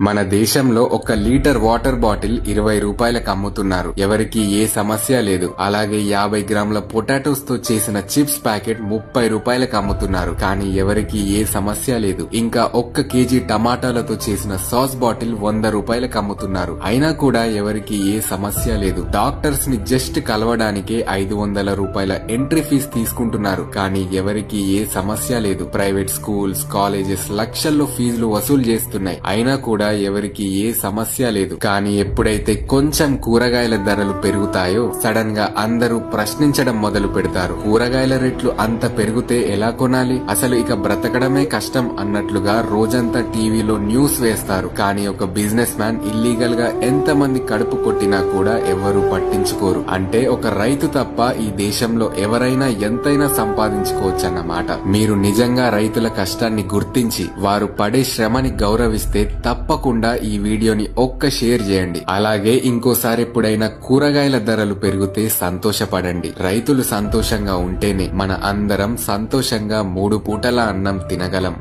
మన దేశంలో ఒక లీటర్ వాటర్ బాటిల్ 20 రూపాయలకు అమ్ముతున్నారు. ఎవరికి ఏ సమస్య లేదు. అలాగే 50 గ్రాముల పొటాటోస్ తో చేసిన చిప్స్ ప్యాకెట్ 30 రూపాయలకు అమ్ముతున్నారు. కానీ ఎవరికి ఏ సమస్య లేదు. ఇంకా 1 కేజీ టమాటాలతో చేసిన సాస్ బాటిల్ 100 రూపాయలకు అమ్ముతున్నారు. అయినా కూడా ఎవరికి ఏ సమస్య లేదు. డాక్టర్స్ ని జస్ట్ కలవడానికే 500 రూపాయల ఎంట్రీ ఫీజు తీసుకుంటున్నారు. కానీ ఎవరికి ఏ సమస్య లేదు. ప్రైవేట్ స్కూల్స్, కాలేజెస్ లక్షల్లో ఫీజులు వసూలు చేస్తున్నాయి. అయినా కూడా ఎవరికి ఏ సమస్య లేదు. కానీ ఎప్పుడైతే కొంచెం కూరగాయల ధరలు పెరుగుతాయో సడన్ గా అందరూ ప్రశ్నించడం మొదలు పెడతారు. కూరగాయల రేట్లు అంత పెరిగితే ఎలా కొనాలి, అసలు ఇక బ్రతకడమే కష్టం అన్నట్లుగా రోజంతా టీవీలో న్యూస్ వేస్తారు. కానీ ఒక బిజినెస్ మ్యాన్ ఇల్లీగల్ గా ఎంత మంది కడుపు కొట్టినా కూడా ఎవరూ పట్టించుకోరు. అంటే ఒక రైతు తప్ప ఈ దేశంలో ఎవరైనా ఎంతైనా సంపాదించుకోవచ్చన్నమాట. మీరు నిజంగా రైతుల కష్టాన్ని గుర్తించి వారు పడే శ్రమని గౌరవిస్తే తప్పకుండా ఈ వీడియోని ఒక్క షేర్ చేయండి. అలాగే ఇంకోసారి ఎప్పుడైనా కూరగాయల ధరలు పెరిగితే సంతోషపడండి. రైతులు సంతోషంగా ఉంటేనే మన అందరం సంతోషంగా 3 పూటల అన్నం తినగలం.